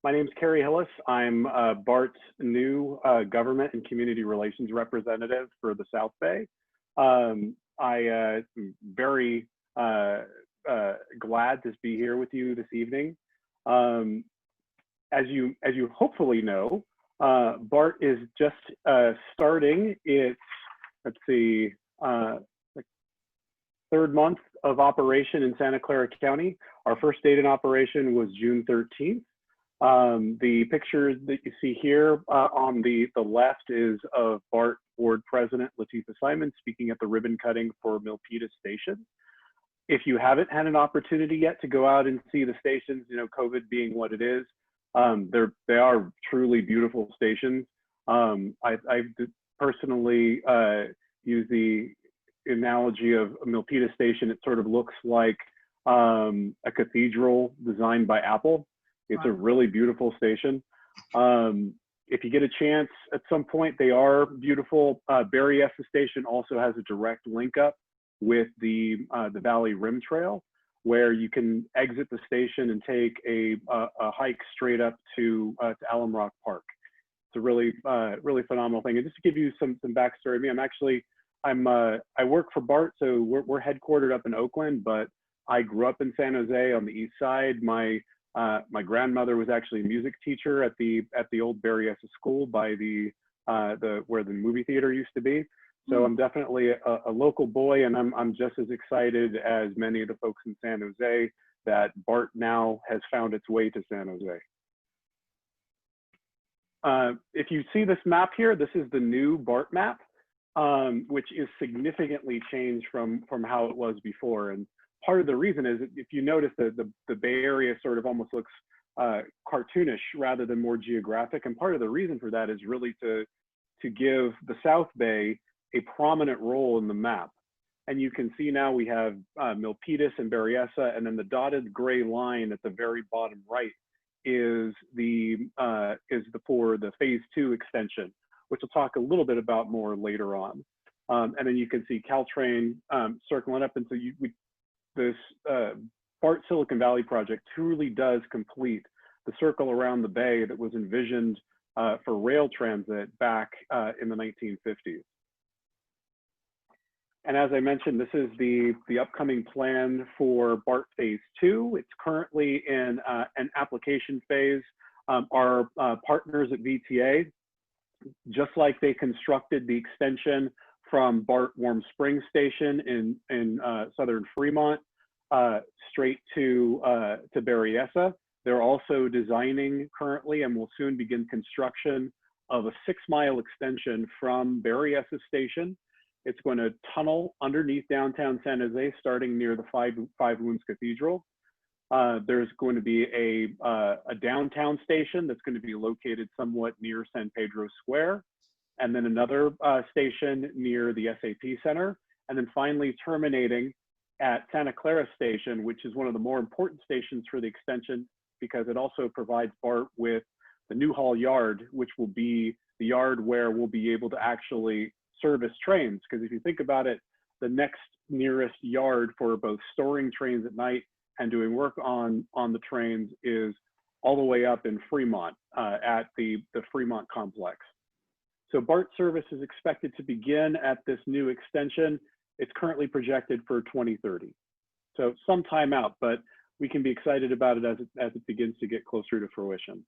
My name is Kerry Hillis. I'm BART's new Government and Community Relations Representative for the South Bay. I am very glad to be here with you this evening. As you hopefully know, BART is just starting its, let's see, third month of operation in Santa Clara County. Our first date in operation was June 13th. The pictures that you see here on the left is of BART Board President Latifah Simon speaking at the ribbon cutting for Milpitas Station. If you haven't had an opportunity yet to go out and see the stations, you know, COVID being what it is, they are truly beautiful stations. I personally use the analogy of Milpitas Station. It sort of looks like a cathedral designed by Apple. It's a really beautiful station. If you get a chance at some point, they are beautiful. Berryessa Station also has a direct link up with the Valley Rim Trail, where you can exit the station and take a hike straight up to Alum Rock Park. It's a really phenomenal thing. And just to give you some backstory, I work for BART, so we're headquartered up in Oakland, but I grew up in San Jose on the east side. My grandmother was actually a music teacher at the old Berryessa School by where the movie theater used to be. So I'm definitely a local boy, and I'm just as excited as many of the folks in San Jose that BART now has found its way to San Jose. If you see this map here, this is the new BART map, which is significantly changed from how it was before. And part of the reason is, if you notice, the Bay Area sort of almost looks cartoonish rather than more geographic. And part of the reason for that is really to give the South Bay a prominent role in the map. And you can see now we have Milpitas and Berryessa, and then the dotted gray line at the very bottom right is for the phase 2 extension, which we'll talk a little bit about more later on. And then you can see Caltrain circling up. And so this BART Silicon Valley project truly does complete the circle around the bay that was envisioned for rail transit back in the 1950s. And as I mentioned, this is the upcoming plan for BART Phase 2. It's currently in an application phase. Our partners at VTA, just like they constructed the extension from BART Warm Springs Station in southern Fremont straight to Berryessa, they're also designing currently and will soon begin construction of a 6-mile extension from Berryessa Station. It's going to tunnel underneath downtown San Jose, starting near the Five Wounds Cathedral. There's going to be a downtown station that's going to be located somewhat near San Pedro Square, and then another station near the SAP Center, and then finally terminating at Santa Clara Station, which is one of the more important stations for the extension because it also provides BART with the Newhall Yard, which will be the yard where we'll be able to actually service trains. Because if you think about it, the next nearest yard for both storing trains at night and doing work on the trains is all the way up in Fremont at the Fremont complex. So BART service is expected to begin at this new extension. It's currently projected for 2030. So some time out, but we can be excited about it as it begins to get closer to fruition.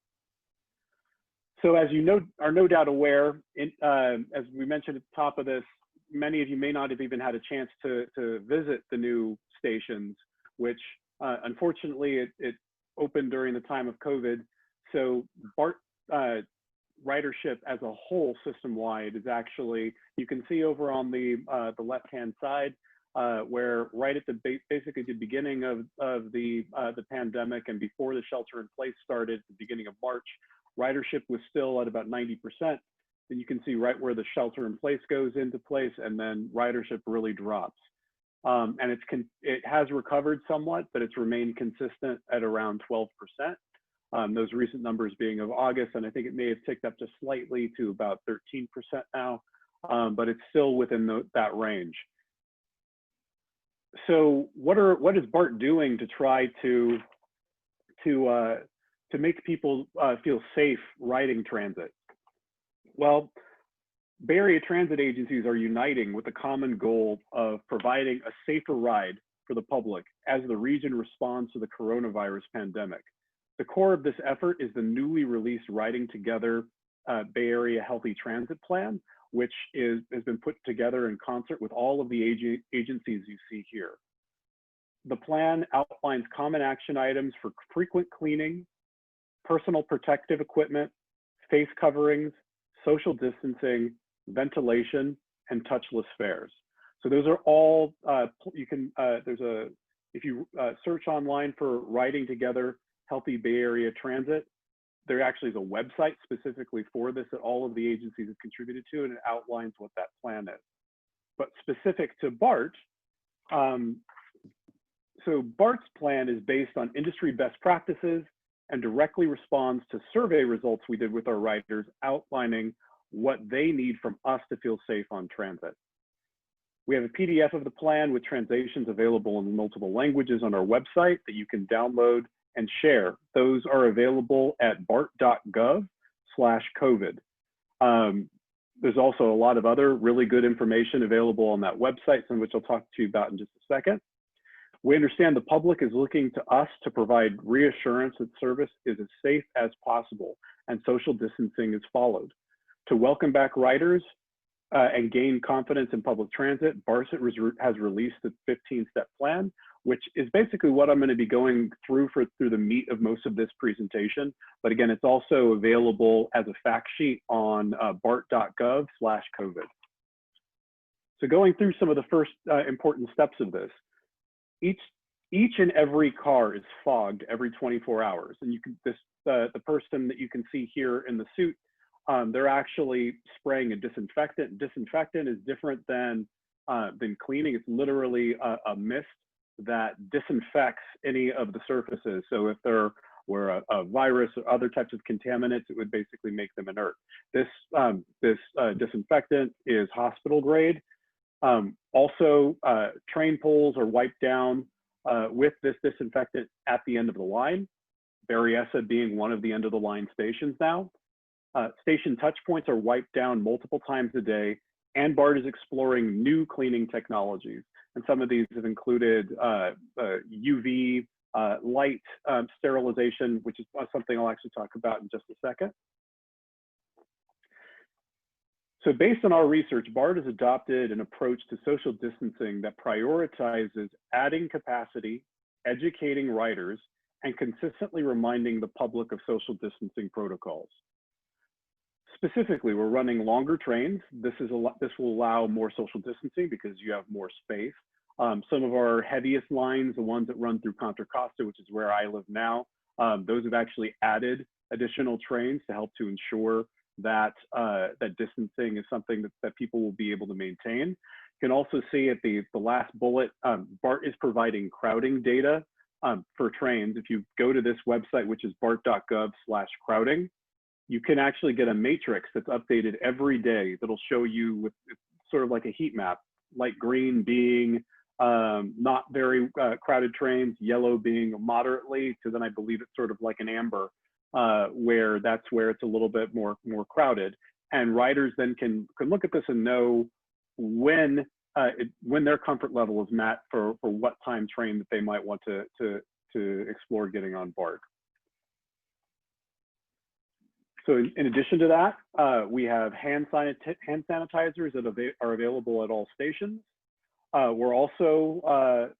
So as you are no doubt aware, as we mentioned at the top of this, many of you may not have even had a chance to visit the new stations, which unfortunately it opened during the time of COVID. So BART ridership as a whole system-wide is actually, you can see over on the left-hand side, where right at basically the beginning of the pandemic and before the shelter-in-place started at the beginning of March, ridership was still at about 90%. Then you can see right where the shelter-in-place goes into place, and then ridership really drops. And it has recovered somewhat, but it's remained consistent at around 12%. Those recent numbers being of August, and I think it may have ticked up just slightly to about 13% now, but it's still within that range. So what is BART doing to try to to make people feel safe riding transit? Well, Bay Area transit agencies are uniting with the common goal of providing a safer ride for the public as the region responds to the coronavirus pandemic. The core of this effort is the newly released Riding Together Bay Area Healthy Transit Plan, which has been put together in concert with all of the agencies you see here. The plan outlines common action items for frequent cleaning, personal protective equipment, face coverings, social distancing, ventilation, and touchless fares. So those are all, if you search online for Riding Together Healthy Bay Area Transit, there actually is a website specifically for this that all of the agencies have contributed to, and it outlines what that plan is. But specific to BART, so BART's plan is based on industry best practices and directly responds to survey results we did with our riders outlining what they need from us to feel safe on transit. We have a PDF of the plan with translations available in multiple languages on our website that you can download and share. Those are available at bart.gov/COVID. There's also a lot of other really good information available on that website, some of which I'll talk to you about in just a second. We understand the public is looking to us to provide reassurance that service is as safe as possible and social distancing is followed. To welcome back riders and gain confidence in public transit, BART has released a 15-step plan, which is basically what I'm going to be going through through the meat of most of this presentation. But again, it's also available as a fact sheet on bart.gov/COVID. So going through some of the first important steps of this, each and every car is fogged every 24 hours. And you can, the person that you can see here in the suit, they're actually spraying a disinfectant. Disinfectant is different than cleaning. It's literally a mist that disinfects any of the surfaces. So if there were a virus or other types of contaminants, it would basically make them inert. This disinfectant is hospital grade. Also, train poles are wiped down with this disinfectant at the end of the line, Berryessa being one of the end of the line stations now. Station touch points are wiped down multiple times a day, and BART is exploring new cleaning technologies. And some of these have included UV light sterilization, which is something I'll actually talk about in just a second. So based on our research, BART has adopted an approach to social distancing that prioritizes adding capacity, educating riders, and consistently reminding the public of social distancing protocols. Specifically, we're running longer trains. This will allow more social distancing because you have more space. Some of our heaviest lines, the ones that run through Contra Costa, which is where I live now, those have actually added additional trains to help to ensure that that distancing is something that people will be able to maintain. You can also see at the last bullet, BART is providing crowding data for trains. If you go to this website, which is bart.gov/crowding, you can actually get a matrix that's updated every day that'll show you with sort of like a heat map, light green being not very crowded trains, yellow being moderately, to then I believe it's sort of like an amber, where it's a little bit more crowded. And riders then can look at this and know when their comfort level is met for what time train that they might want to explore getting on BART. So in addition to that, we have hand sanitizers that are available at all stations. We're also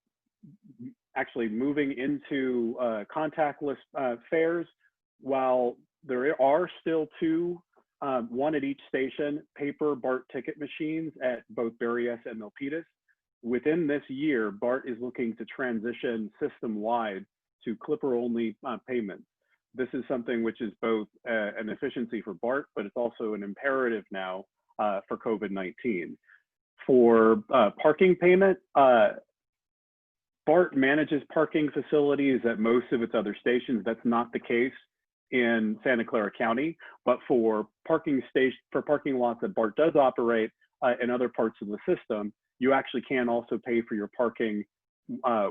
actually moving into contactless fares. While there are still two, one at each station, paper BART ticket machines at both Berryessa and Milpitas, within this year, BART is looking to transition system-wide to clipper-only payments. This is something which is both an efficiency for BART, but it's also an imperative now for COVID-19. For parking payment, BART manages parking facilities at most of its other stations. That's not the case in Santa Clara County, but for parking lots that BART does operate in other parts of the system, you actually can also pay for your parking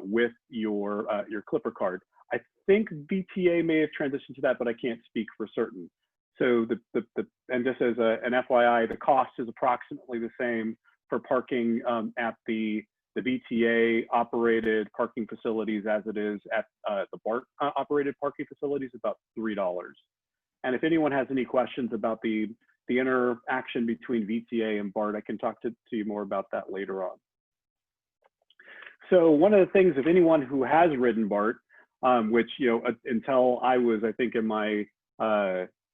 with your clipper card. I think VTA may have transitioned to that, but I can't speak for certain. So and just as an FYI, the cost is approximately the same for parking at the VTA operated parking facilities as it is at the BART operated parking facilities, about $3. And if anyone has any questions about the interaction between VTA and BART, I can talk to you more about that later on. So one of the things, if anyone who has ridden BART, which, you know, until I was, I think in my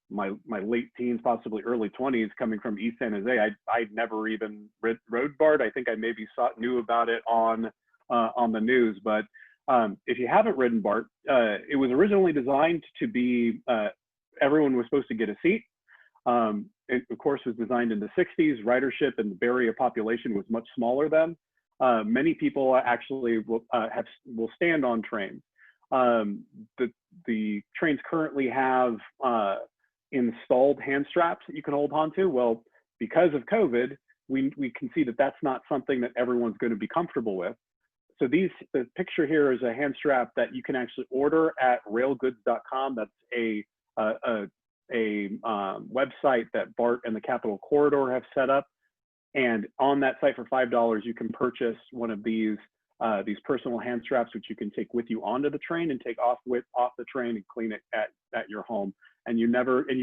late teens, possibly early 20s, coming from East San Jose, I'd never even rode BART. I think I maybe knew about it on the news. But if you haven't ridden BART, it was originally designed to be everyone was supposed to get a seat. It, of course, was designed in the 60s. Ridership and the Bay Area population was much smaller then. Many people actually will stand on trains. The trains currently have installed hand straps that you can hold onto. Well, because of COVID, we can see that that's not something that everyone's going to be comfortable with. So the picture here is a hand strap that you can actually order at railgoods.com. That's a website that BART and the Capitol Corridor have set up. And on that site for $5, you can purchase one of these personal hand straps, which you can take with you onto the train and take off the train and clean it at your home. And you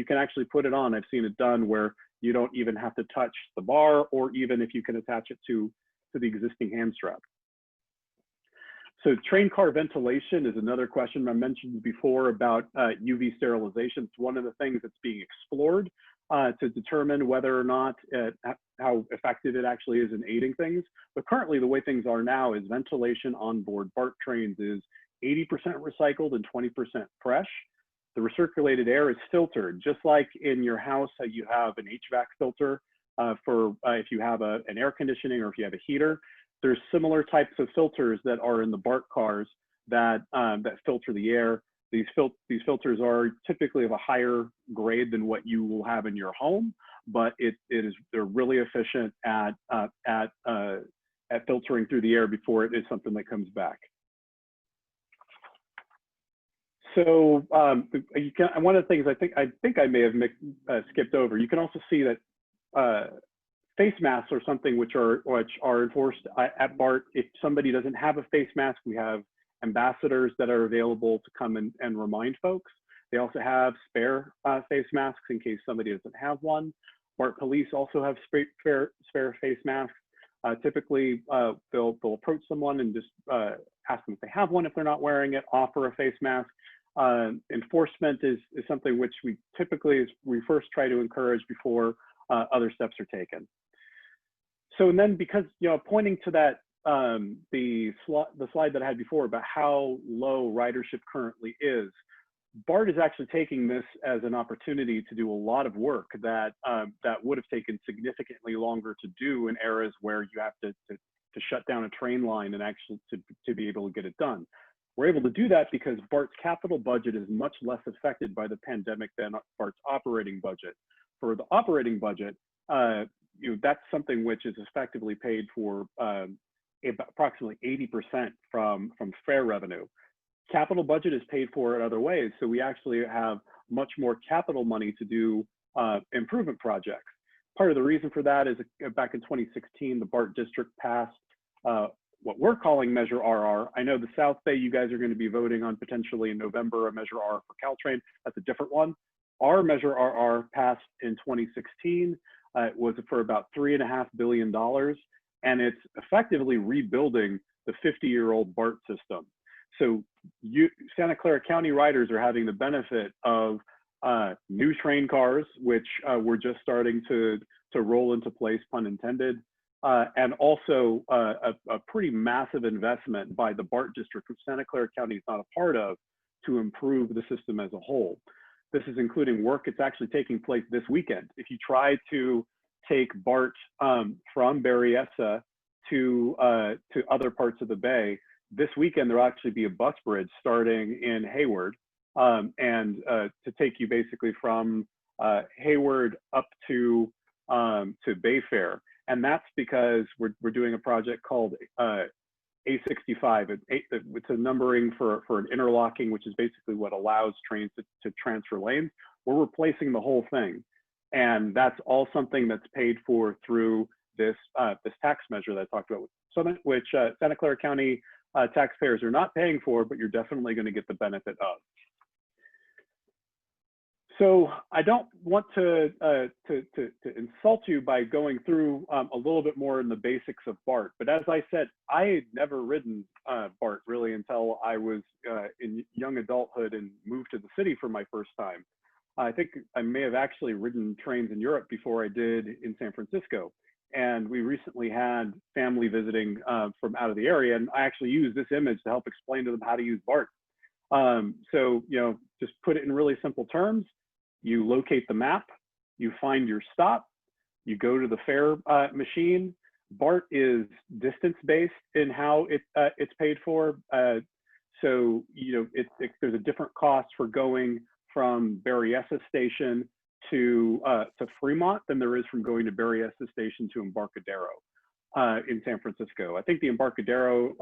can actually put it on. I've seen it done where you don't even have to touch the bar, or even if you can attach it to the existing hand strap. So train car ventilation is another question I mentioned before about UV sterilization. It's one of the things that's being explored to determine whether or not how effective it actually is in aiding things. But currently, the way things are now is ventilation on board BART trains is 80% recycled and 20% fresh. The recirculated air is filtered, just like in your house, you have an HVAC filter for if you have an air conditioning or if you have a heater. There's similar types of filters that are in the BART cars that filter the air. These filters are typically of a higher grade than what you will have in your home, but they're really efficient at filtering through the air before it is something that comes back. So one of the things I think I may have skipped over. You can also see that face masks are something which are enforced at BART. If somebody doesn't have a face mask, we have ambassadors that are available to come and remind folks. They also have spare face masks in case somebody doesn't have one. BART police also have spare face masks. Typically, they'll approach someone and just ask them if they have one. If they're not wearing it, offer a face mask. Enforcement is something which we first try to encourage before other steps are taken. So, and then because, you know, pointing to that, the slide that I had before about how low ridership currently is, BART is actually taking this as an opportunity to do a lot of work that would have taken significantly longer to do in areas where you have to shut down a train line and actually to be able to get it done. We're able to do that because BART's capital budget is much less affected by the pandemic than BART's operating budget. For the operating budget, that's something which is effectively paid for approximately 80% from fare revenue. Capital budget is paid for in other ways, so we actually have much more capital money to do improvement projects. Part of the reason for that is back in 2016, the BART district passed what we're calling Measure RR. I know the South Bay, you guys are going to be voting on potentially in November a Measure R for Caltrain. That's a different one. Our Measure RR passed in 2016. It was for about $3.5 billion, and it's effectively rebuilding the 50-year-old BART system. So Santa Clara County riders are having the benefit of new train cars, which we're just starting to roll into place, pun intended, and also a pretty massive investment by the BART district, which Santa Clara County is not a part of, to improve the system as a whole. This is including work that's actually taking place this weekend. If you try to take BART from Berryessa to other parts of the Bay, this weekend there'll actually be a bus bridge starting in Hayward and to take you basically from Hayward up to Bayfair. And that's because we're doing a project called A65. It's a numbering for an interlocking, which is basically what allows trains to transfer lanes. We're replacing the whole thing. And that's all something that's paid for through this tax measure that I talked about, which Santa Clara County taxpayers are not paying for, but you're definitely going to get the benefit of. So I don't want to insult you by going through a little bit more in the basics of BART, but as I said, I had never ridden BART really until I was in young adulthood and moved to the city for my first time. I think I may have actually ridden trains in Europe before I did in San Francisco. And we recently had family visiting from out of the area, and I actually used this image to help explain to them how to use BART. So, just put it in really simple terms. You locate the map, you find your stop, you go to the fare machine. BART is distance-based in how it's paid for. So, there's a different cost for going from Berryessa Station to Fremont than there is from going to Berryessa Station to Embarcadero in San Francisco. I think the Embarcadero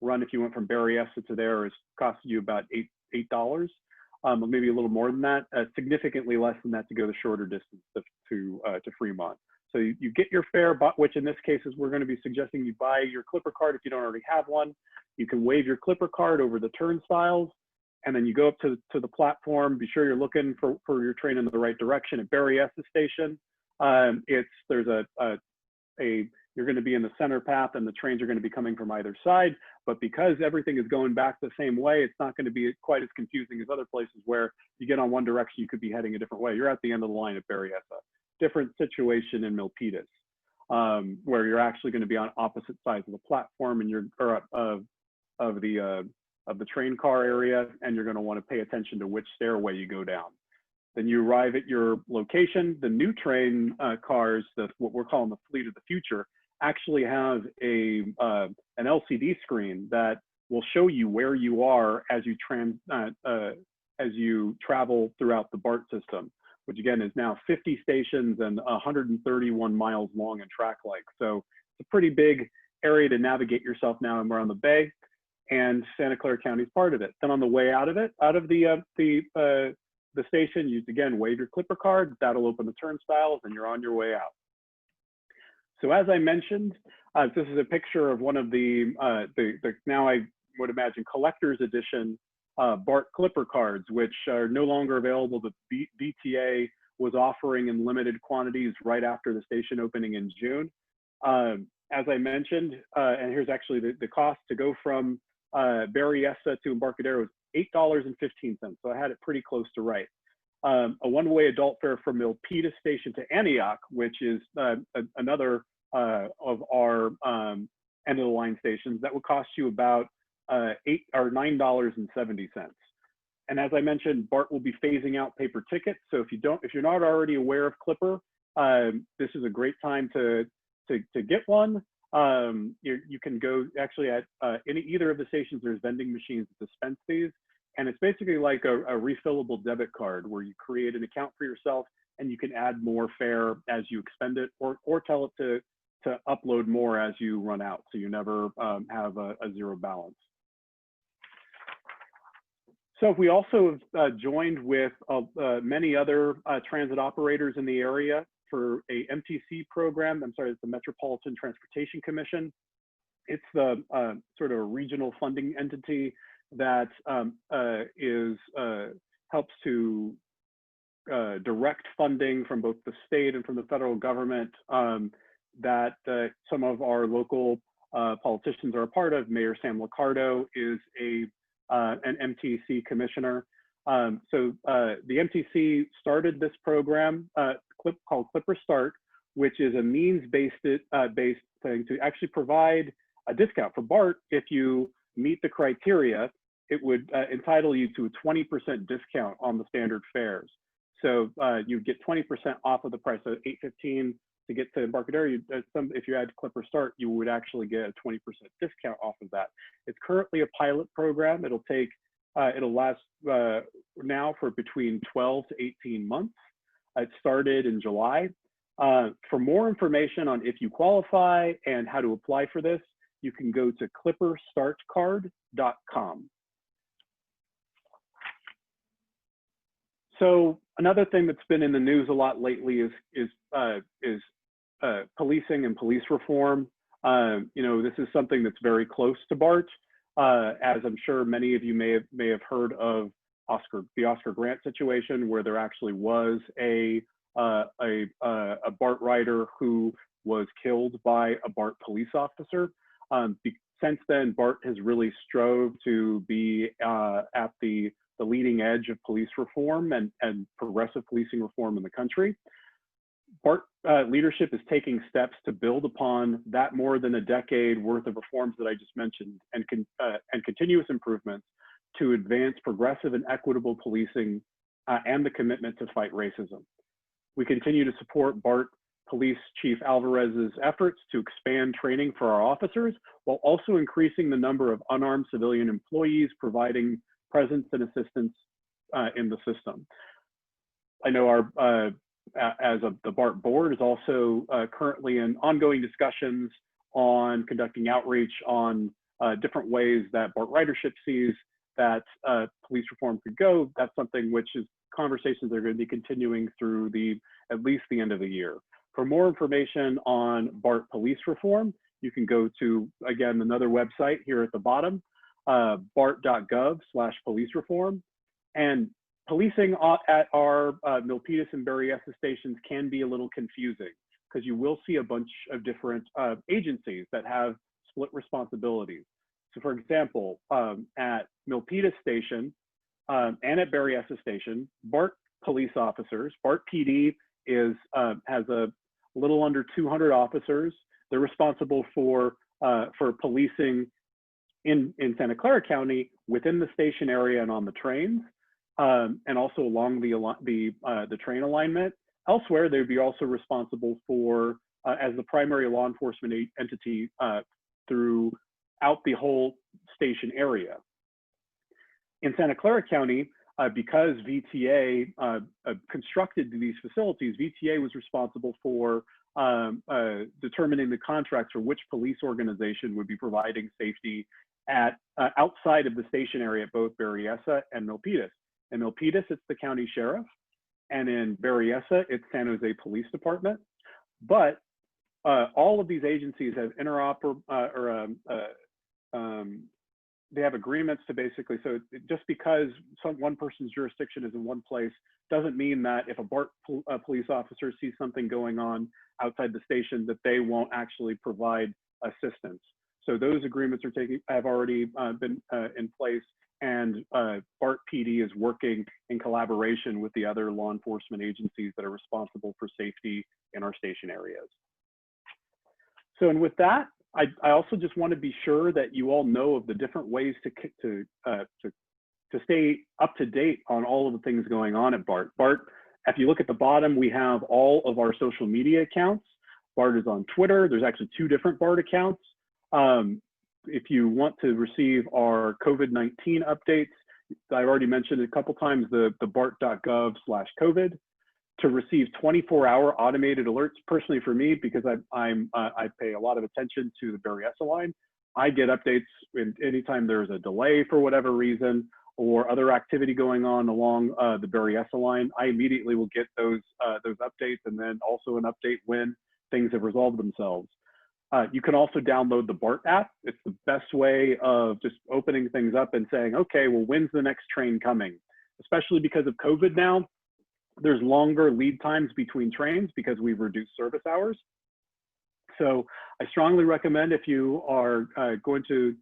run, if you went from Berryessa to there, is costing you about $8, maybe a little more than that. Significantly less than that to go the shorter distance to Fremont. So you get your fare, which in this case is we're going to be suggesting you buy your Clipper card if you don't already have one. You can wave your Clipper card over the turnstiles, and then you go up to the platform. Be sure you're looking for your train in the right direction at Berryessa Station. You're going to be in the center path, and the trains are going to be coming from either side. But because everything is going back the same way, it's not going to be quite as confusing as other places where you get on one direction, you could be heading a different way. You're at the end of the line at Berryessa. Different situation in Milpitas, where you're actually going to be on opposite sides of the platform, and of the train car area, and you're going to want to pay attention to which stairway you go down. Then you arrive at your location. The new train cars, what we're calling the fleet of the future, actually have an LCD screen that will show you where you are as you travel throughout the BART system, which again is now 50 stations and 131 miles long in track length. So it's a pretty big area to navigate yourself now, and we're on the bay, and Santa Clara County is part of it. Then on the way out of the station, you again wave your Clipper card. That'll open the turnstiles, and you're on your way out. So as I mentioned, this is a picture of one of the now I would imagine collector's edition BART Clipper cards, which are no longer available. The VTA was offering in limited quantities right after the station opening in June. As I mentioned, and here's actually the cost to go from Berryessa to Embarcadero is $8.15. So I had it pretty close to right. A one-way adult fare from Milpitas Station to Antioch, which is another of our end of the line stations, that would cost you about $9.70. And as I mentioned, BART will be phasing out paper tickets. So if you're not already aware of Clipper, this is a great time to get one. You can go actually at either of the stations. There's vending machines that dispense these, and it's basically like a refillable debit card where you create an account for yourself and you can add more fare as you expend it, or tell it to upload more as you run out, so you never have a zero balance. So we also have joined with many other transit operators in the area for a MTC program. I'm sorry, it's the Metropolitan Transportation Commission. It's the sort of regional funding entity that helps to direct funding from both the state and from the federal government that some of our local politicians are a part of. Mayor Sam Liccardo is an MTC commissioner. So the MTC started this program called Clipper Start, which is a means-based thing to actually provide a discount for BART. If you meet the criteria, it would entitle you to a 20% discount on the standard fares. So you get 20% off of the price of $8.15 to get to Embarcadero. If you add Clipper Start, you would actually get a 20% discount off of that. It's currently a pilot program. It'll last now for between 12 to 18 months. It started in July. For more information on if you qualify and how to apply for this, you can go to clipperstartcard.com. So another thing that's been in the news a lot lately is policing and police reform. This is something that's very close to BART, as I'm sure many of you may have heard of the Oscar Grant situation, where there actually was a BART rider who was killed by a BART police officer. Since then, BART has really strove to be at the leading edge of police reform and progressive policing reform in the country. BART leadership is taking steps to build upon that more than a decade worth of reforms that I just mentioned, and continuous improvements to advance progressive and equitable policing and the commitment to fight racism. We continue to support BART Police Chief Alvarez's efforts to expand training for our officers, while also increasing the number of unarmed civilian employees providing presence and assistance in the system. I know our as of the BART board is also currently in ongoing discussions on conducting outreach on different ways that BART ridership sees that police reform could go. That's something which is conversations that are going to be continuing through at least the end of the year. For more information on BART police reform, you can go to, again, another website here at the bottom, bart.gov/police reform. And policing at our Milpitas and Berryessa stations can be a little confusing, because you will see a bunch of different agencies that have split responsibilities. So for example, at Milpitas Station and at Berryessa Station, BART police officers, BART PD has a little under 200 officers. They're responsible for policing in Santa Clara County within the station area and on the trains, and also along the train alignment. Elsewhere, they'd be also responsible for as the primary law enforcement entity throughout the whole station area. In Santa Clara County, because VTA constructed these facilities, VTA was responsible for determining the contracts for which police organization would be providing safety at outside of the station area at both Berryessa and Milpitas. In Milpitas, it's the county sheriff, and in Berryessa, it's San Jose Police Department. But all of these agencies have they have agreements to basically, so just because one person's jurisdiction is in one place doesn't mean that if a BART police officer sees something going on outside the station that they won't actually provide assistance. So those agreements have already been in place, and BART PD is working in collaboration with the other law enforcement agencies that are responsible for safety in our station areas. So, and with that, I also just want to be sure that you all know of the different ways to stay up to date on all of the things going on at BART. BART, if you look at the bottom, we have all of our social media accounts. BART is on Twitter. There's actually 2 different BART accounts. If you want to receive our COVID-19 updates, I've already mentioned a couple times the bart.gov/COVID. To receive 24-hour automated alerts, personally for me, because I pay a lot of attention to the Berryessa line, I get updates anytime there's a delay for whatever reason or other activity going on along the Berryessa line. I immediately will get those updates, and then also an update when things have resolved themselves. You can also download the BART app. It's the best way of just opening things up and saying, okay, well, when's the next train coming? Especially because of COVID now, there's longer lead times between trains because we've reduced service hours. So I strongly recommend, if you are going to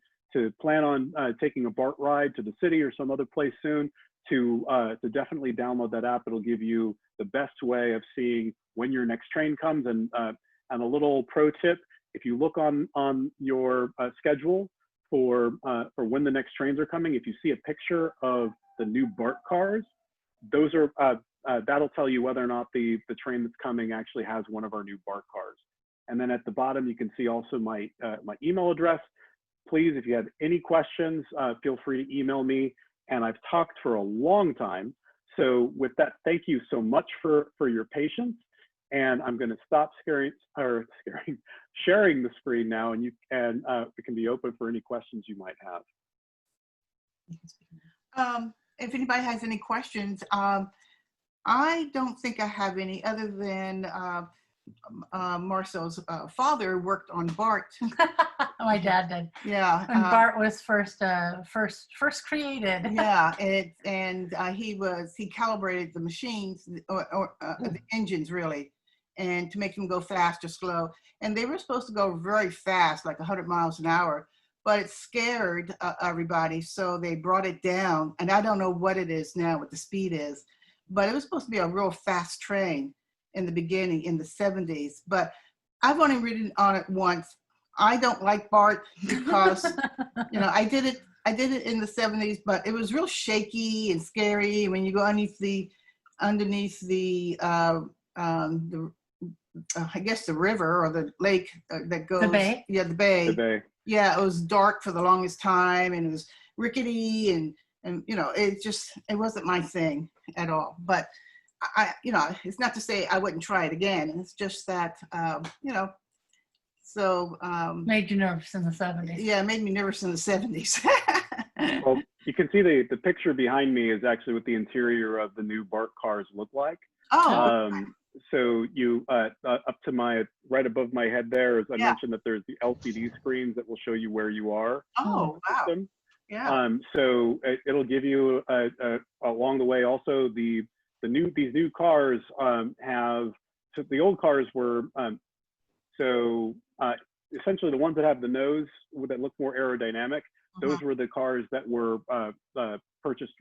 plan on taking a BART ride to the city or some other place soon, to definitely download that app. It'll give you the best way of seeing when your next train comes. And a little pro tip: if you look on your schedule for when the next trains are coming, if you see a picture of the new BART cars, those are that'll tell you whether or not the train that's coming actually has one of our new BART cars. And then at the bottom, you can see also my email address. Please, if you have any questions, feel free to email me. And I've talked for a long time. So with that, thank you so much for your patience. And I'm going to stop sharing the screen now, and it can be open for any questions you might have. If anybody has any questions, I don't think I have any other than Marcel's father worked on BART. My dad did. Yeah. When BART was first created. Yeah, he calibrated the machines or the engines really, and to make them go fast or slow. And they were supposed to go very fast, like 100 miles an hour, but it scared everybody, so they brought it down. And I don't know what it is now, what the speed is, but it was supposed to be a real fast train in the beginning, in the 70s. But I've only ridden on it once. I don't like BART because, you know, I did it in the 70s, but it was real shaky and scary when you go underneath the I guess the river or the lake that goes. The bay? Yeah, the bay. The bay. Yeah, it was dark for the longest time, and it was rickety, and you know, it wasn't my thing at all. But you know, it's not to say I wouldn't try it again. It's just that, you know, so. Made you nervous in the 70s. Yeah, it made me nervous in the 70s. Well, you can see the picture behind me is actually what the interior of the new BART cars look like. Oh. So you, up to right above my head there, as I mentioned, that there's the LCD screens that will show you where you are. Oh, wow. System. Yeah. So it'll give you along the way also these new cars so the old cars were essentially the ones that have the nose that look more aerodynamic. Those were the cars that were purchased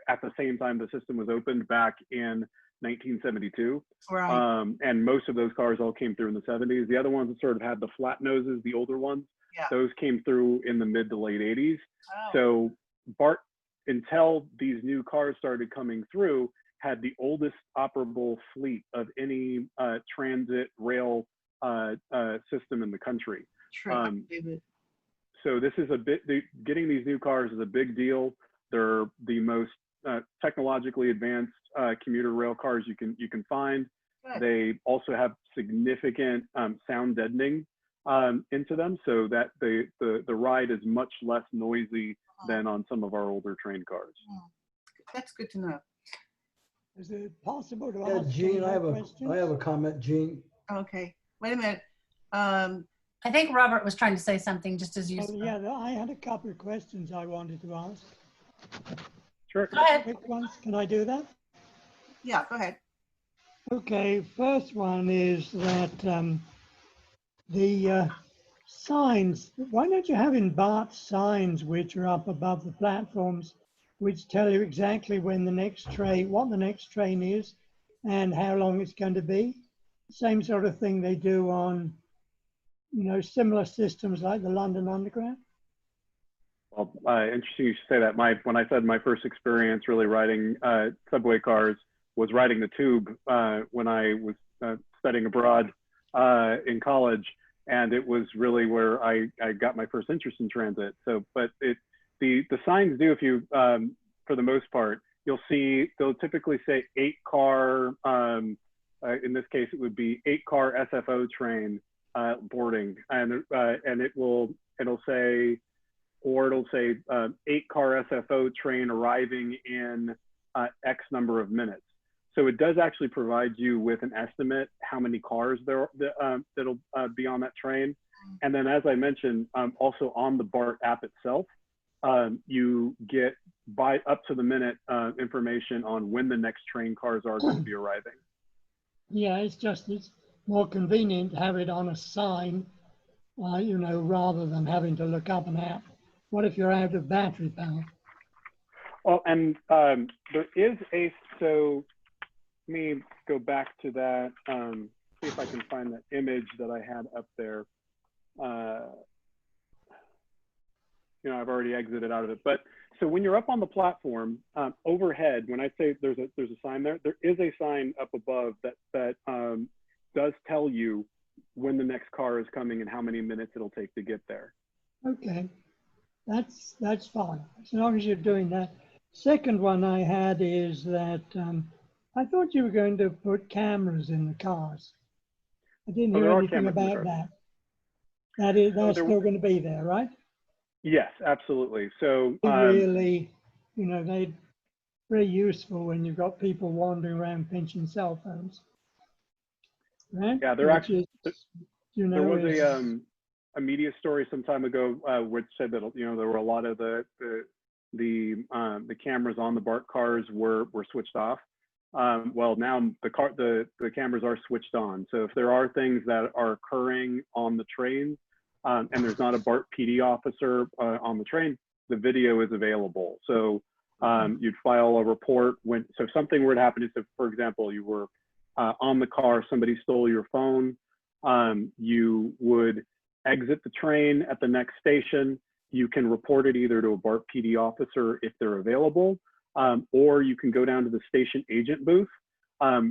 at the same time the system was opened back in 1972. Right. And most of those cars all came through in the 70s. The other ones that sort of had the flat noses, the older ones, those came through in the mid to late 80s. Oh. So BART, until these new cars started coming through, had the oldest operable fleet of any transit rail system in the country. True. So this is getting these new cars is a big deal. They're the most technologically advanced commuter rail cars you can find. Good. They also have significant sound deadening into them, so that the ride is much less noisy than on some of our older train cars. That's good to know. Is it possible to ask Gene, I have questions? a comment, Gene. Okay, wait a minute. I think Robert was trying to say something just as you said. Yeah, I had a couple of questions I wanted to ask. Sure. Go ahead. Quick ones, can I do that? Yeah, go ahead. Okay, first one is that the signs, why don't you have in BART signs which are up above the platforms, which tell you exactly when the next train, what the next train is and how long it's going to be? Same sort of thing they do on, you know, similar systems like the London Underground. Well, interesting you should say that. When I said my first experience really riding subway cars was riding the tube when I was studying abroad in college, and it was really where I got my first interest in transit. So, but the signs do, if you for the most part, you'll see they'll typically say 8-car. In this case, it would be 8-car SFO train boarding, and it'll say 8-car SFO train arriving in X number of minutes. So it does actually provide you with an estimate how many cars that'll be on that train. And then, as I mentioned, also on the BART app itself, you get up to the minute information on when the next train cars are going to be arriving. Yeah, it's more convenient to have it on a sign, you know, rather than having to look up an app. What if you're out of battery power? Well, and there is so let me go back to that, see if I can find that image that I had up there. You know, I've already exited out of it, but so when you're up on the platform overhead, when I say there's a sign there is a sign up above that does tell you when the next car is coming and how many minutes it'll take to get there. Okay, that's fine, as long as you're doing that. Second one I had is that I thought you were going to put cameras in the cars. I didn't Oh, hear there are anything cameras in the about cars. that. That's Oh, still going to be there, right? yes, absolutely. So They really, they're very useful when you've got people wandering around pinching cell phones, right? yeah, Which is, there was is a media story some time ago which said that there were a lot of the cameras on the BART cars were switched off. Well, now the cameras are switched on. So if there are things that are occurring on the train and there's not a BART PD officer on the train, the video is available. So you'd file a report so if something were to happen, if, for example, you were on the car, somebody stole your phone, you would exit the train at the next station. You can report it either to a BART PD officer if they're available, or you can go down to the station agent booth,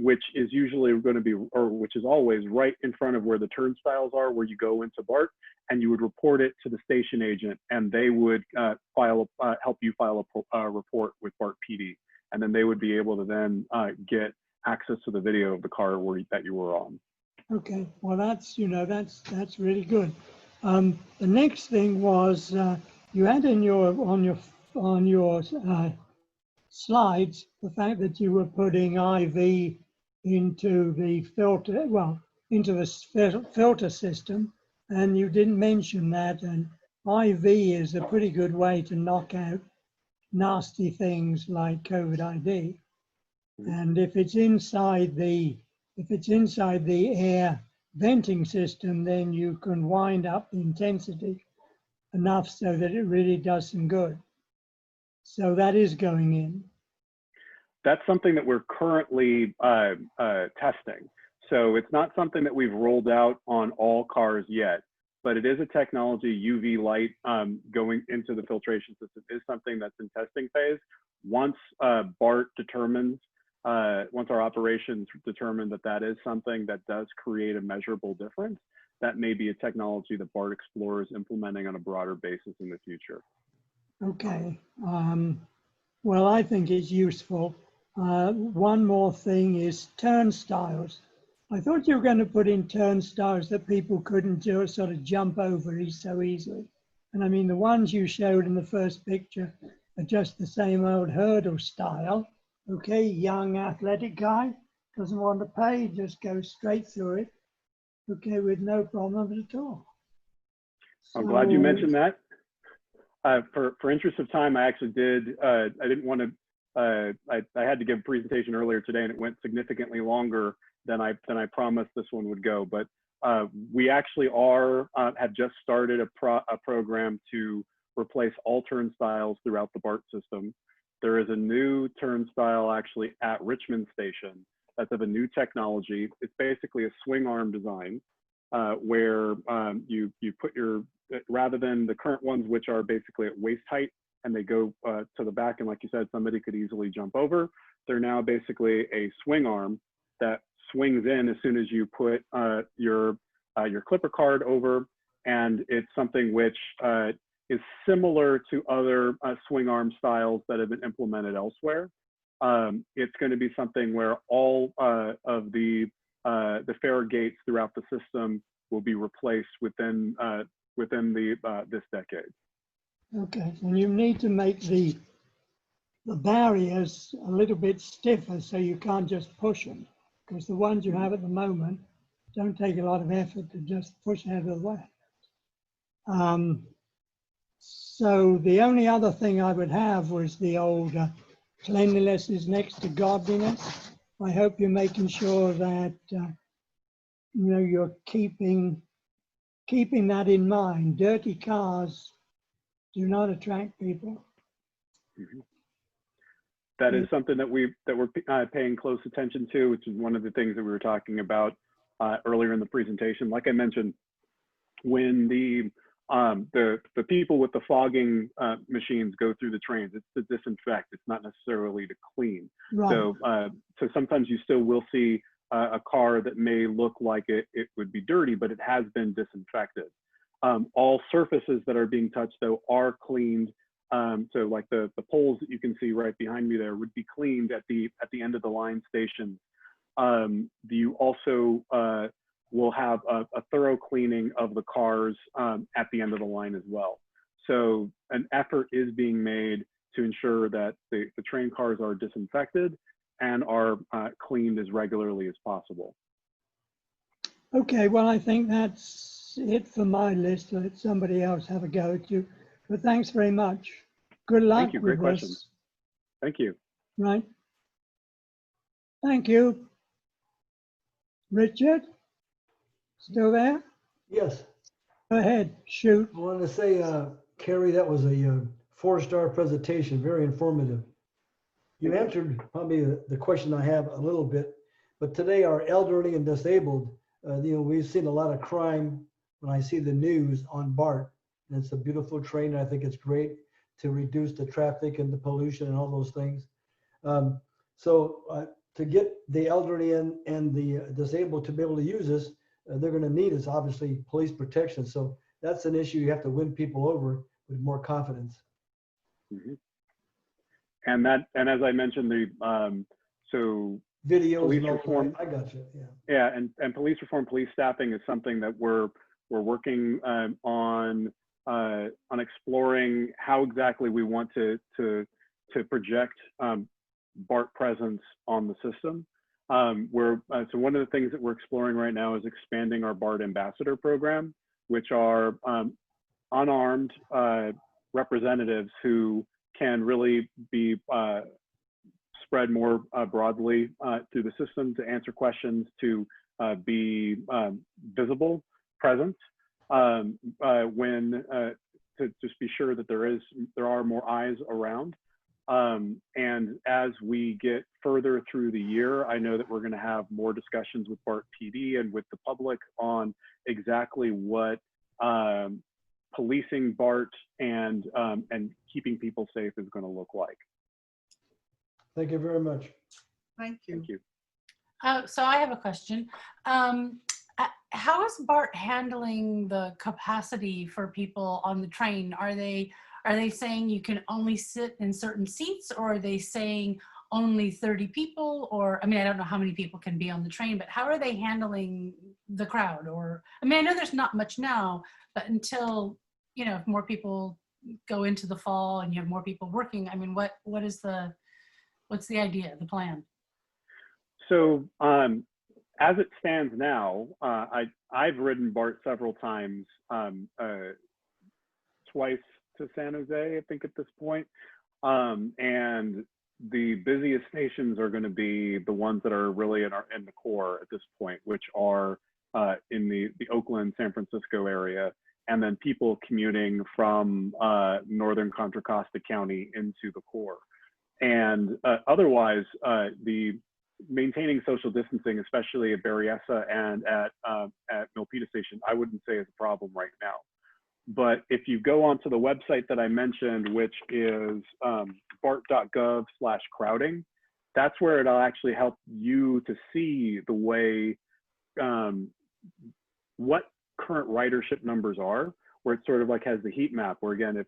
which is usually going to be, or which is always right in front of where the turnstiles are, where you go into BART, and you would report it to the station agent, and they would help you file a report with BART PD, and then they would be able to then get access to the video of the car that you were on. okay. Well, that's really good. The next thing was you had on your slides the fact that you were putting IV into the filter system, and you didn't mention that. And IV is a pretty good way to knock out nasty things like COVID ID. And if it's inside the air venting system, then you can wind up the intensity enough so that it really does some good. So that is going in. That's something that we're currently testing. So it's not something that we've rolled out on all cars yet, but it is a technology, UV light going into the filtration system is something that's in testing phase. Once BART determines, once our operations determine that that is something that does create a measurable difference, that may be a technology that BART explores implementing on a broader basis in the future. Okay. Well, I think it's useful. One more thing is turnstiles. I thought you were going to put in turnstiles that people couldn't just sort of jump over so easily. And I mean, the ones you showed in the first picture are just the same old hurdle style. Okay, young athletic guy, doesn't want to pay, just goes straight through it. Okay, with no problems at all. I'm glad you mentioned that. For interest of time, I actually I didn't want to, I had to give a presentation earlier today and it went significantly longer than I promised this one would go. But we actually have just started a program to replace all turnstiles throughout the BART system. There is a new turnstile actually at Richmond Station that's of a new technology. It's basically a swing arm design where you put rather than the current ones, which are basically at waist height and they go to the back, and like you said, somebody could easily jump over. They're now basically a swing arm that swings in as soon as you put your clipper card over, and it's something which is similar to other swing arm styles that have been implemented elsewhere. It's going to be something where all of the fare gates throughout the system will be replaced within this decade. Okay, and you need to make the barriers a little bit stiffer so you can't just push them, because the ones you have at the moment don't take a lot of effort to just push out of the way. So the only other thing I would have was the old cleanliness is next to godliness. I hope you're making sure that you're keeping that in mind. Dirty cars do not attract people. Mm-hmm. That is something that we're paying close attention to, which is one of the things that we were talking about earlier in the presentation. Like I mentioned, when the people with the fogging machines go through the trains, it's to disinfect. It's not necessarily to clean. Right. So sometimes you still will see a car that may look like it would be dirty, but it has been disinfected. All surfaces that are being touched, though, are cleaned. So like the poles that you can see right behind me there would be cleaned at the end of the line station. You also we'll have a thorough cleaning of the cars at the end of the line as well. So an effort is being made to ensure that the train cars are disinfected and are cleaned as regularly as possible. Okay, well, I think that's it for my list. Let somebody else have a go at you. But thanks very much. Good luck Thank you. Great with question. this. Thank you. Right. Thank you. Richard, still there? Yes, Go ahead, shoot. I wanted to say, Kerry, that was a 4-star presentation, very informative. You answered probably the question I have a little bit, but today our elderly and disabled, we've seen a lot of crime when I see the news on BART. And it's a beautiful train, and I think it's great to reduce the traffic and the pollution and all those things. To get the elderly and the disabled to be able to use this, they're going to need is obviously police protection. So that's an issue you have to win people over with more confidence. Mm-hmm. And as I mentioned, so Videos police and all reform. that. I got you. Yeah. Yeah, and police reform, police staffing is something that we're working on exploring how exactly we want to project BART presence on the system. So one of the things that we're exploring right now is expanding our BART ambassador program, which are unarmed representatives who can really be spread more broadly through the system to answer questions, to be visible, present, to just be sure that there are more eyes around. And as we get further through the year, I know that we're going to have more discussions with BART PD and with the public on exactly what policing BART and keeping people safe is going to look like. Thank you very much. Thank you. Thank you. So I have a question. How is BART handling the capacity for people on the train? Are they saying you can only sit in certain seats, or are they saying only 30 people? Or, I mean, I don't know how many people can be on the train, but how are they handling the crowd? Or, I mean, I know there's not much now, but until, if more people go into the fall and you have more people working, I mean, what's the idea, the plan? So as it stands now, I've ridden BART several times, twice to San Jose, I think at this point. And the busiest stations are going to be the ones that are really in the core at this point, which are in the Oakland, San Francisco area, and then people commuting from northern Contra Costa County into the core. And otherwise, the maintaining social distancing, especially at Berryessa and at Milpitas Station, I wouldn't say is a problem right now. But if you go onto the website that I mentioned, which is bart.gov/crowding, that's where it'll actually help you to see the way what current ridership numbers are, where it sort of like has the heat map, where again, if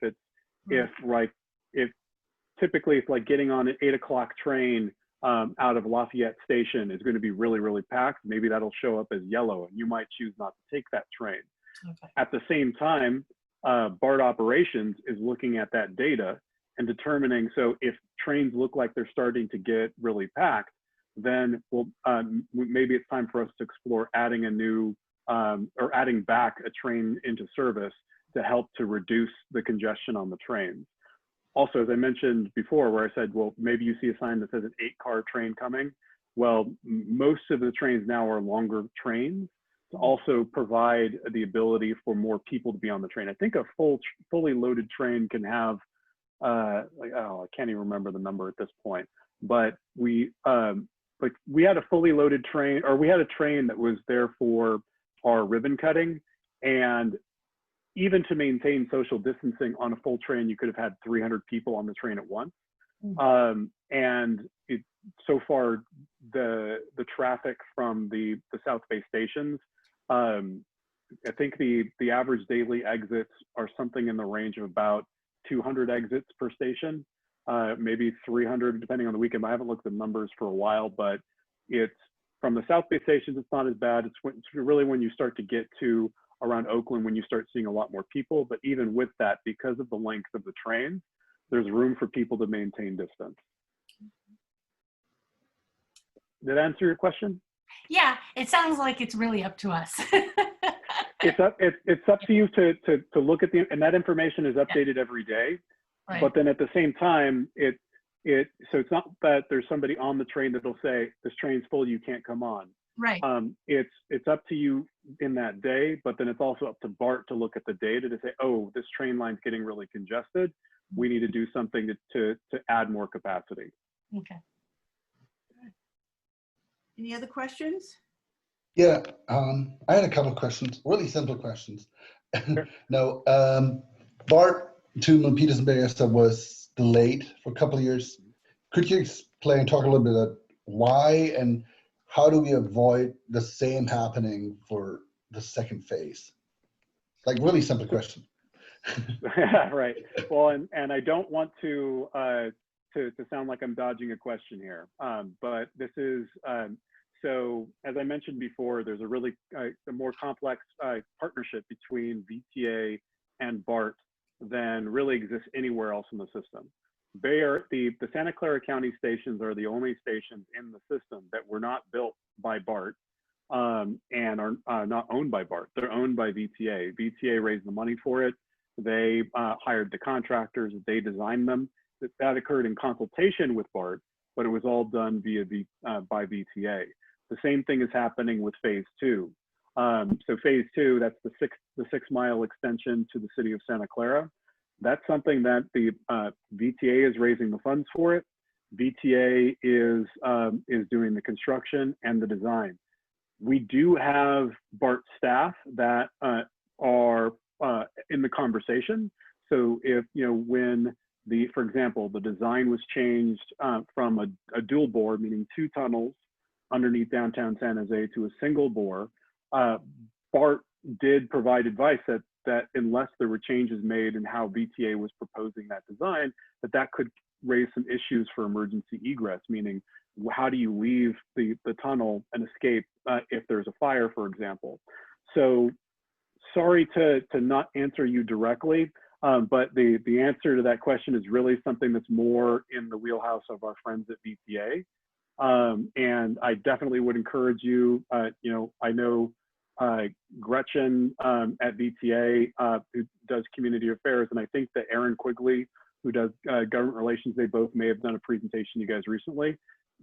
typically it's like getting on an 8 o'clock train out of Lafayette Station is going to be really, really packed. Maybe that'll show up as yellow and you might choose not to take that train. Okay. At the same time, BART operations is looking at that data and determining, so if trains look like they're starting to get really packed, then maybe it's time for us to explore adding a new or adding back a train into service to help to reduce the congestion on the trains. Also, as I mentioned before, where I said, well, maybe you see a sign that says an 8-car train coming. Well, most of the trains now are longer trains to also provide the ability for more people to be on the train. I think a fully loaded train can have, I can't even remember the number at this point, but we had a fully loaded train, or we had a train that was there for our ribbon cutting, and even to maintain social distancing on a full train, you could have had 300 people on the train at once. And so far, the traffic from the South Bay stations, I think the average daily exits are something in the range of about 200 exits per station, maybe 300 depending on the weekend. I haven't looked at the numbers for a while, but it's from the South Bay stations, it's not as bad. It's really when you start to get to around Oakland when you start seeing a lot more people. But even with that, because of the length of the trains, there's room for people to maintain distance. Did that answer your question? Yeah, it sounds like it's really up to us. It's up to you to look at and that information is updated every day. Right. But then at the same time, so it's not that there's somebody on the train that'll say this train's full, you can't come on. Right. It's up to you in that day, but then it's also up to BART to look at the data to say, oh, this train line's getting really congested. We need to do something to add more capacity. Okay. Any other questions? Yeah, I had a couple of questions, really simple questions. Sure. No, BART to Milpitas and Berryessa was delayed for a couple of years. Could you talk a little bit about why and how do we avoid the same happening for the second phase? Like really simple question. Right. Well, and I don't want to sound like I'm dodging a question here, but this is so as I mentioned before, there's a really a more complex partnership between VTA and BART than really exists anywhere else in the system. The Santa Clara County stations are the only stations in the system that were not built by BART and are not owned by BART. They're owned by VTA. VTA raised the money for it. They hired the contractors. They designed them. That occurred in consultation with BART, but it was all done by VTA. The same thing is happening with phase 2. So phase 2, that's the 6-mile extension to the city of Santa Clara. That's something that the VTA is raising the funds for it. VTA is doing the construction and the design. We do have BART staff that are in the conversation. So if, when for example, the design was changed from a dual bore, meaning 2 tunnels underneath downtown San Jose, to a single bore, BART did provide advice that unless there were changes made in how VTA was proposing that design, that could raise some issues for emergency egress, meaning how do you leave the tunnel and escape if there's a fire, for example. So sorry to not answer you directly, but the answer to that question is really something that's more in the wheelhouse of our friends at VTA. And I definitely would encourage you, I know Gretchen at VTA who does community affairs, and I think that Aaron Quigley, who does government relations, they both may have done a presentation to you guys recently.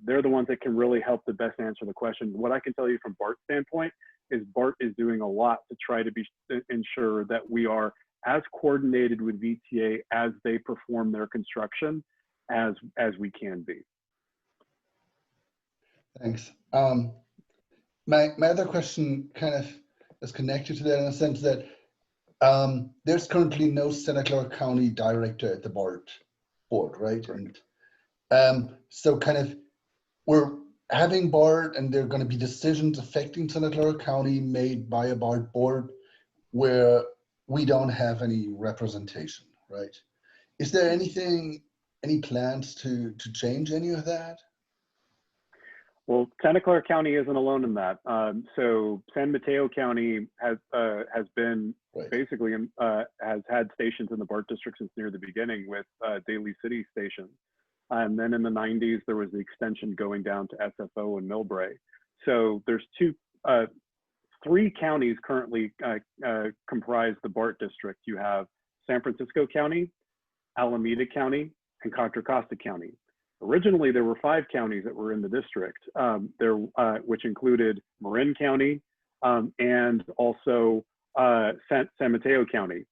They're the ones that can really help the best answer the question. What I can tell you from BART's standpoint is BART is doing a lot to try to ensure that we are as coordinated with VTA as they perform their construction as we can be. Thanks. My other question kind of is connected to that in the sense that there's currently no Santa Clara County director at the BART board, right? And so kind of we're having BART and there are going to be decisions affecting Santa Clara County made by a BART board where we don't have any representation, right? Is there any plans to change any of that? Well, Santa Clara County isn't alone in that. So San Mateo County has been Right. basically has had stations in the BART district since near the beginning with Daly City Station. And then in the 90s, there was the extension going down to SFO and Millbrae. So there's 3 counties currently comprise the BART district. You have San Francisco County, Alameda County, and Contra Costa County. Originally, there were 5 counties that were in the district, which included Marin County and also San Mateo County.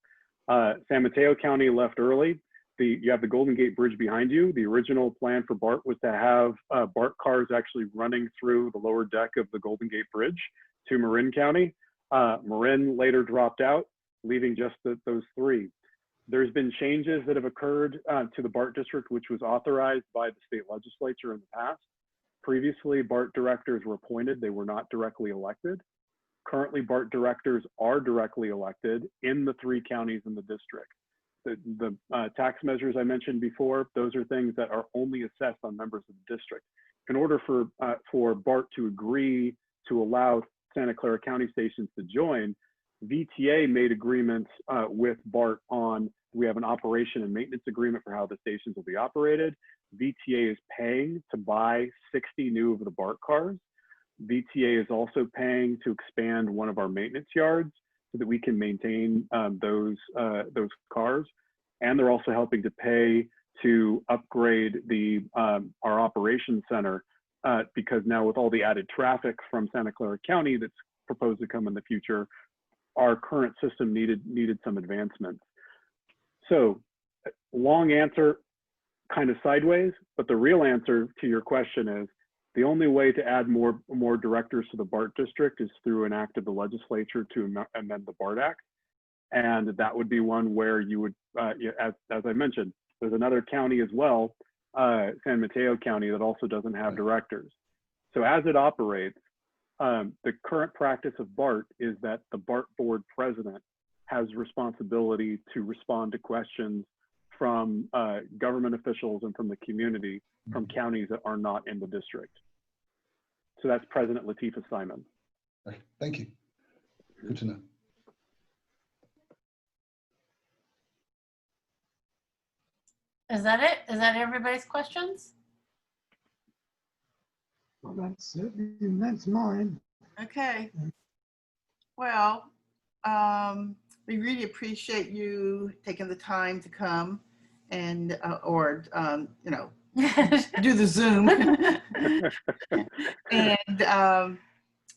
San Mateo County left early. You have the Golden Gate Bridge behind you. The original plan for BART was to have BART cars actually running through the lower deck of the Golden Gate Bridge to Marin County. Marin later dropped out, leaving just those 3. There's been changes that have occurred to the BART district, which was authorized by the state legislature in the past. Previously, BART directors were appointed. They were not directly elected. Currently, BART directors are directly elected in the 3 counties in the district. The tax measures I mentioned before, those are things that are only assessed on members of the district. in order for BART to agree to allow Santa Clara County stations to join, VTA made agreements with BART on, we have an operation and maintenance agreement for how the stations will be operated. VTA is paying to buy 60 new of the BART cars. VTA is also paying to expand one of our maintenance yards so that we can maintain those cars. And they're also helping to pay to upgrade our operations center because now with all the added traffic from Santa Clara County that's proposed to come in the future, our current system needed some advancements. So long answer, kind of sideways, but the real answer to your question is the only way to add more directors to the BART district is through an act of the legislature to amend the BART Act. And that would be one where you would, as I mentioned, there's another county as well, San Mateo County, that also doesn't have directors. So as it operates, the current practice of BART is that the BART board president has responsibility to respond to questions from government officials and from the community from counties that are not in the district. So that's President Latifah Simon. Right. Thank you. Good to know. Is that it? Is that everybody's questions? Well, that's mine. Okay. Well, we really appreciate you taking the time to come and, you know, do the Zoom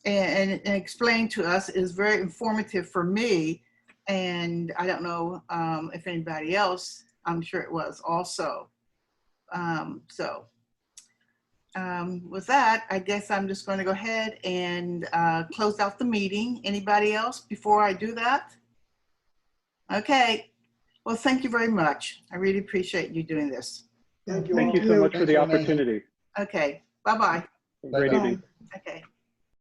and explain to us. Is very informative for me. And I don't know if anybody else, I'm sure it was also. With that, I guess I'm just going to go ahead and close out the meeting. Anybody else before I do that? Okay. Well, thank you very much. I really appreciate you doing this. Thank you. Thank you so much for the opportunity. Okay. Bye-bye. Great Bye. evening. Okay.